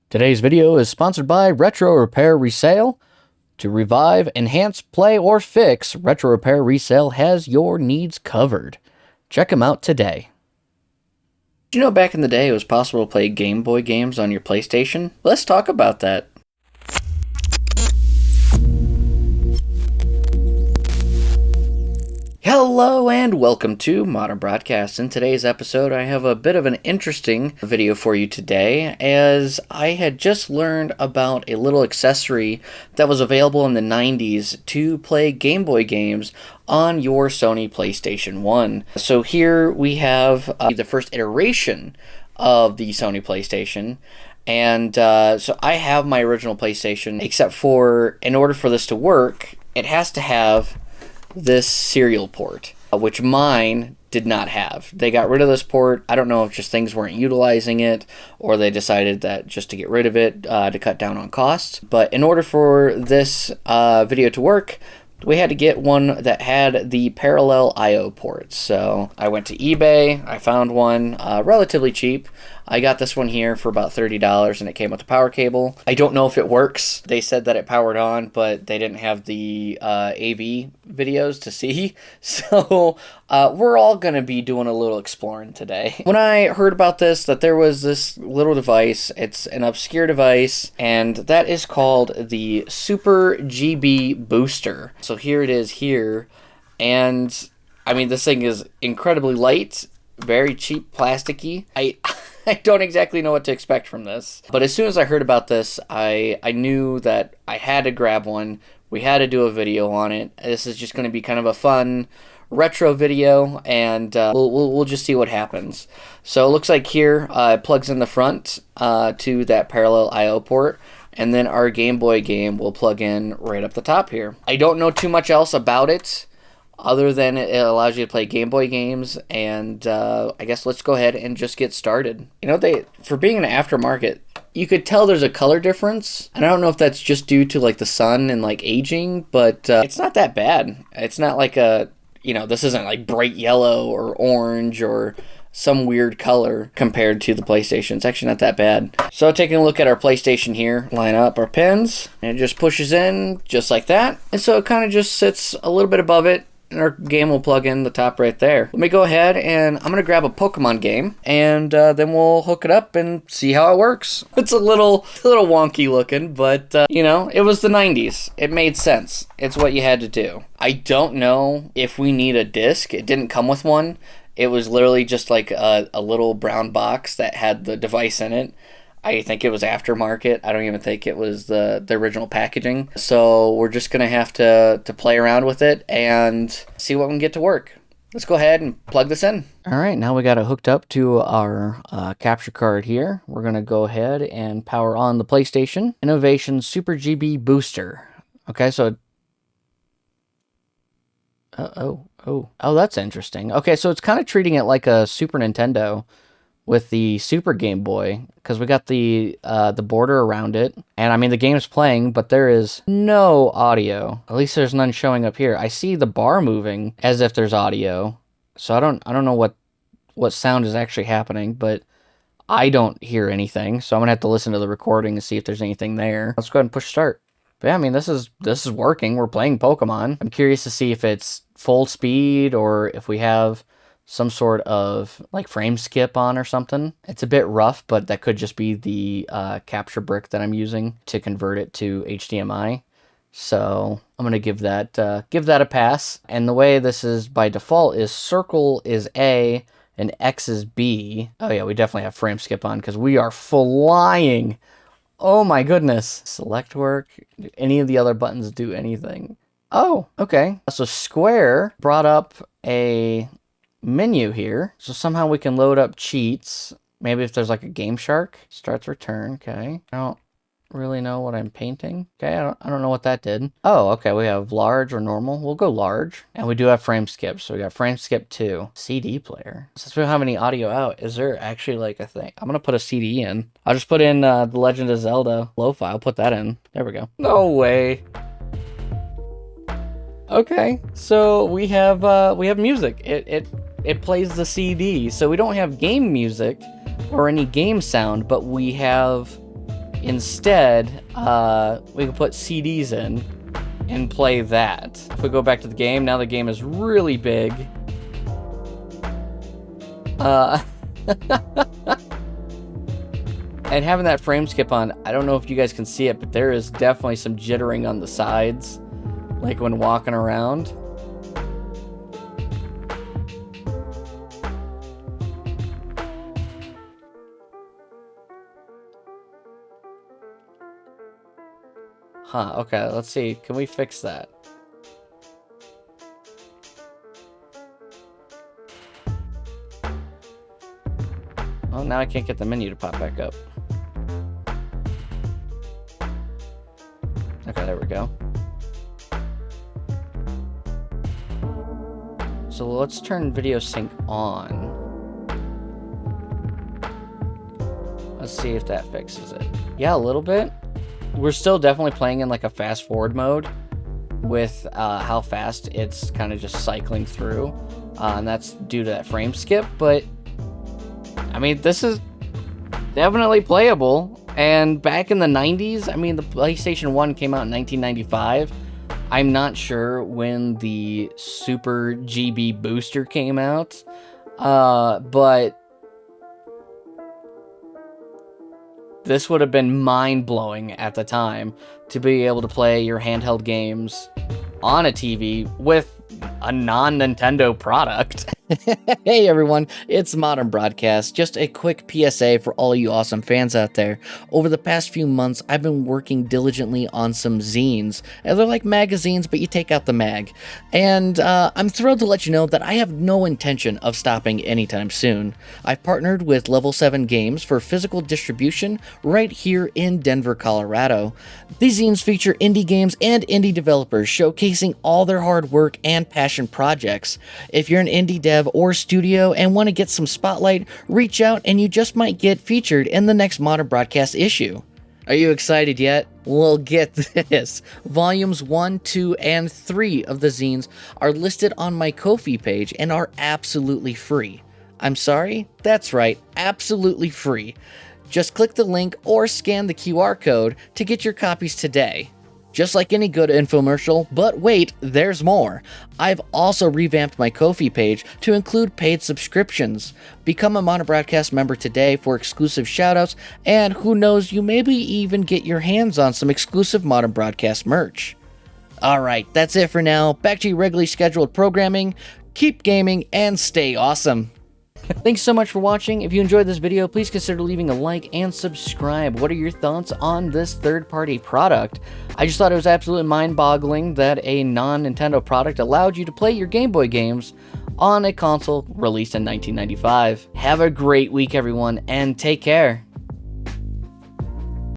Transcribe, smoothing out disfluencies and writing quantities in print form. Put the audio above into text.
Today's video is sponsored by Retro Repair Resale. To revive, enhance, play, or fix, Retro Repair Resale has your needs covered. Check them out today. Did you know back in the day it was possible to play Game Boy games on your PlayStation? Let's talk about that. Hello and welcome to Modern Broadcast. In today's episode, I have a bit of an interesting video for you today, as I had just learned about a little accessory that was available in the 90s to play Game Boy games on your Sony PlayStation 1. So here we have the first iteration of the Sony PlayStation. And so I have my original PlayStation, except for in order for this to work, it has to have this serial port, which mine did not have. They got rid of this port. I don't know if just things weren't utilizing it, or they decided that just to get rid of it to cut down on costs. But in order for this video to work, we had to get one that had the parallel I/O ports. So I went to eBay, I found one relatively cheap. I got this one here for about $30, and it came with the power cable. I don't know if it works. They said that it powered on, but they didn't have the AV videos to see. So we're all going to be doing a little exploring today. When I heard about this, that there was this little device, it's an obscure device, and that is called the Super GB Booster. So here it is here, and I mean, this thing is incredibly light, very cheap, plasticky. I don't exactly know what to expect from this. But as soon as I heard about this, I knew that I had to grab one. We had to do a video on it. This is just going to be kind of a fun retro video, and we'll just see what happens. So it looks like here it plugs in the front to that parallel I/O port, and then our Game Boy game will plug in right up the top here. I don't know too much else about it, other than it allows you to play Game Boy games, and I guess let's go ahead and just get started. You know, for being an aftermarket, you could tell there's a color difference, and I don't know if that's just due to like the sun and like aging, but it's not that bad. It's not like this isn't like bright yellow or orange or some weird color compared to the PlayStation. It's actually not that bad. So taking a look at our PlayStation here, line up our pins, and it just pushes in just like that, and so it kind of just sits a little bit above it, and our game will plug in the top right there. Let me go ahead and I'm going to grab a Pokemon game, and then we'll hook it up and see how it works. It's a little wonky looking, but it was the 90s. It made sense. It's what you had to do. I don't know if we need a disc. It didn't come with one. It was literally just like a little brown box that had the device in it. I think it was aftermarket. I don't even think it was the original packaging. So we're just going to have to play around with it and see what we can get to work. Let's go ahead and plug this in. All right, now we got it hooked up to our capture card here. We're going to go ahead and power on the PlayStation Innovation Super GB Booster. Okay, so... Oh, that's interesting. Okay, so it's kind of treating it like a Super Nintendo with the Super Game Boy, because we got the border around it, and I mean the game's playing, but there is no audio. At least there's none showing up here. I see the bar moving as if there's audio, so I don't know what sound is actually happening, but I don't hear anything. So I'm gonna have to listen to the recording and see if there's anything there. Let's go ahead and push start. But yeah, I mean this is working. We're playing Pokemon. I'm curious to see if it's full speed or if we have some sort of like frame skip on or something. It's a bit rough, but that could just be the capture brick that I'm using to convert it to HDMI. So I'm gonna give that a pass. And the way this is by default is circle is A and X is B. Oh yeah, we definitely have frame skip on because we are flying. Oh my goodness. Select work. Do any of the other buttons do anything? Oh, okay. So square brought up a menu here, so somehow we can load up cheats. Maybe if there's like a Game Shark. Starts return. Okay, I don't really know what I'm painting. Okay, I don't know what that did. Oh, okay, we have large or normal. We'll go large, and we do have frame skip, so we got frame skip 2. CD player. Since we don't have any audio out, is there actually like a thing? I'm gonna put a CD in. I'll just put in The Legend of Zelda lo-fi. I'll put that in. There we go. No way. Okay, so we have music. It plays the CD, so we don't have game music or any game sound, but we have Instead, we can put CDs in and play that. If we go back to the game, now the game is really big. And having that frame skip on, I don't know if you guys can see it, but there is definitely some jittering on the sides, like when walking around. Huh, okay, let's see. Can we fix that? Oh, now I can't get the menu to pop back up. Okay, there we go. So let's turn video sync on. Let's see if that fixes it. Yeah, a little bit. We're still definitely playing in like a fast forward mode with how fast it's kind of just cycling through. And that's due to that frame skip, but I mean, this is definitely playable. And back in the 90s, I mean, the PlayStation 1 came out in 1995. I'm not sure when the Super GB booster came out, but this would have been mind-blowing at the time to be able to play your handheld games on a TV with a non-Nintendo product. Hey everyone, it's Modern Broadcast. Just a quick PSA for all you awesome fans out there. Over the past few months, I've been working diligently on some zines. They're like magazines, but you take out the mag. And I'm thrilled to let you know that I have no intention of stopping anytime soon. I've partnered with Level 7 Games for physical distribution right here in Denver, Colorado. These zines feature indie games and indie developers showcasing all their hard work and passion projects. If you're an indie dev or studio and want to get some spotlight, reach out and you just might get featured in the next Modern Broadcast issue. Are you excited yet? Well, get this. Volumes 1, 2, and 3 of the zines are listed on my Ko-fi page and are absolutely free. I'm sorry? That's right, absolutely free. Just click the link or scan the QR code to get your copies today. Just like any good infomercial, but wait, there's more. I've also revamped my Ko-fi page to include paid subscriptions. Become a Modern Broadcast member today for exclusive shoutouts, and who knows, you maybe even get your hands on some exclusive Modern Broadcast merch. Alright, that's it for now. Back to your regularly scheduled programming. Keep gaming and stay awesome. Thanks so much for watching. If you enjoyed this video, please consider leaving a like and subscribe. What are your thoughts on this third-party product? I just thought it was absolutely mind-boggling that a non-Nintendo product allowed you to play your Game Boy games on a console released in 1995. Have a great week, everyone, and take care.